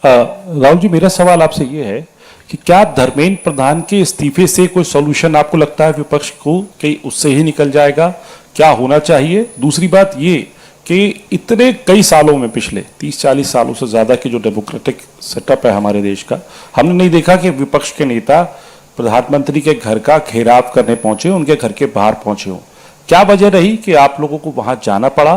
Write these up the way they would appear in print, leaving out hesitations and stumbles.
राहुल जी, मेरा सवाल आपसे ये है कि क्या धर्मेंद्र प्रधान के इस्तीफे से कोई सॉल्यूशन आपको लगता है विपक्ष को कि उससे ही निकल जाएगा? क्या होना चाहिए? दूसरी बात ये कि इतने कई सालों में, पिछले 30-40 सालों से ज्यादा की जो डेमोक्रेटिक सेटअप है हमारे देश का, हमने नहीं देखा कि विपक्ष के नेता प्रधानमंत्री के घर का घेराव करने पहुंचे, उनके घर के बाहर पहुंचे हो। क्या वजह रही कि आप लोगों को वहां जाना पड़ा?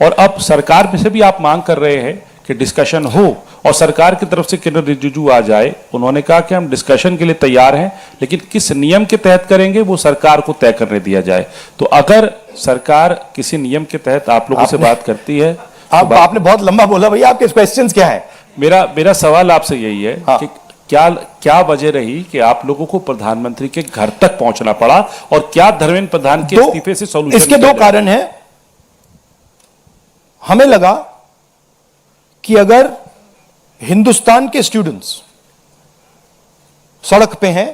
और अब सरकार में से भी आप मांग कर रहे हैं कि डिस्कशन हो और सरकार की तरफ से किरण रिजिजू आ जाए। उन्होंने कहा कि हम डिस्कशन के लिए तैयार हैं, लेकिन किस नियम के तहत करेंगे वो सरकार को तय करने दिया जाए। तो अगर सरकार किसी नियम के तहत आप लोगों से बात करती है, आपने बहुत लंबा बोला भैया, आपके क्वेश्चंस क्या है? मेरा सवाल आपसे यही है कि क्या वजह रही कि आप लोगों को प्रधानमंत्री के घर तक पहुंचना पड़ा, और क्या धर्मेंद्र प्रधान के इस्तीफे से सॉल्यूशन? इसके दो कारण हैं। हमें लगा कि अगर हिंदुस्तान के स्टूडेंट्स सड़क पे हैं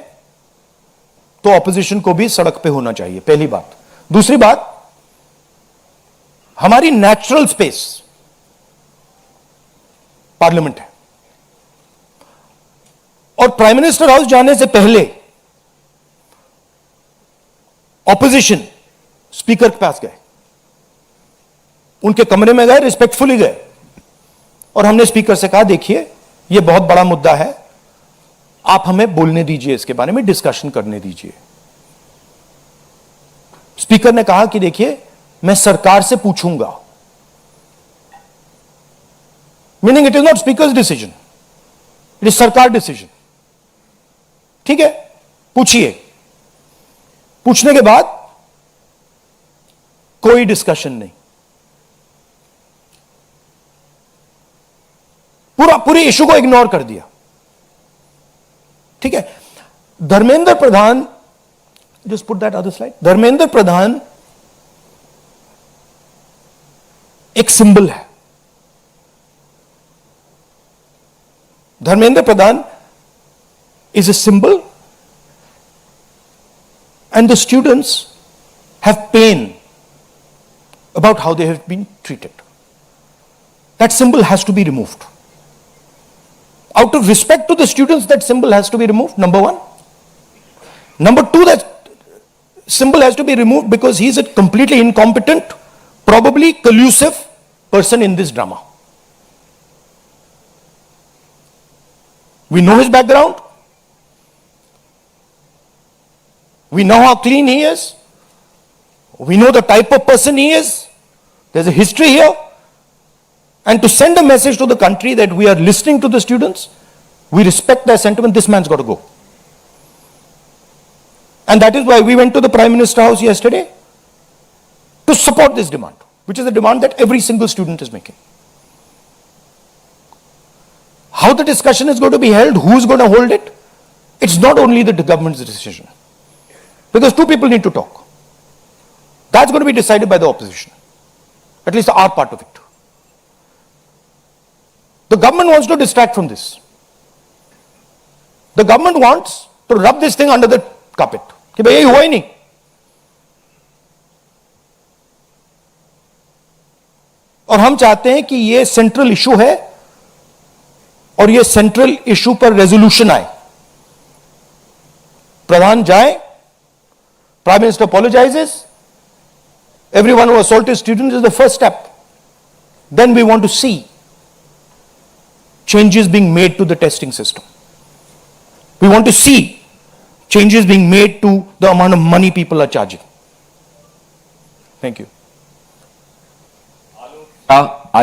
तो ऑपोजिशन को भी सड़क पे होना चाहिए, पहली बात। दूसरी बात, हमारी नेचुरल स्पेस पार्लियामेंट है, और प्राइम मिनिस्टर हाउस जाने से पहले ऑपोजिशन स्पीकर के पास गए, उनके कमरे में गए, रिस्पेक्टफुली गए, और हमने स्पीकर से कहा देखिए यह बहुत बड़ा मुद्दा है, आप हमें बोलने दीजिए, इसके बारे में डिस्कशन करने दीजिए। स्पीकर ने कहा कि देखिए मैं सरकार से पूछूंगा, meaning it is not speakers decision, it is सरकार डिसीजन। ठीक है, पूछिए। पूछने के बाद कोई डिस्कशन नहीं, पूरे इशू को इग्नोर कर दिया। ठीक है, Dharmendra Pradhan, just put that other slide, Dharmendra Pradhan एक सिंबल है। धर्मेंद्र प्रधान is a symbol, and the students have pain about how they have been treated. That symbol has to be removed. Out of respect to the students, that symbol has to be removed, number one. Number two, that symbol has to be removed because he is a completely incompetent, probably collusive person in this drama. We know his background. We know how clean he is. We know the type of person he is. There's a history here. And to send a message to the country that we are listening to the students, we respect their sentiment, this man's got to go. And that is why we went to the Prime Minister House yesterday to support this demand, which is a demand that every single student is making. How the discussion is going to be held, who is going to hold it, it's not only the government's decision. Because two people need to talk. That's going to be decided by the opposition. At least our part of it. The government wants to distract from this. The government wants to rub this thing under the carpet. कि भाई ये हुआ ही नहीं. और हम चाहते हैं कि ये सेंट्रल इशू है और ये सेंट्रल इशू पर रेजोल्यूशन आए. प्रधान जाए, Prime Minister apologizes, everyone who assaulted students is the first step. Then we want to see changes being made to the testing system. We want to see changes being made to the amount of money people are charging. Thank you.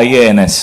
IANS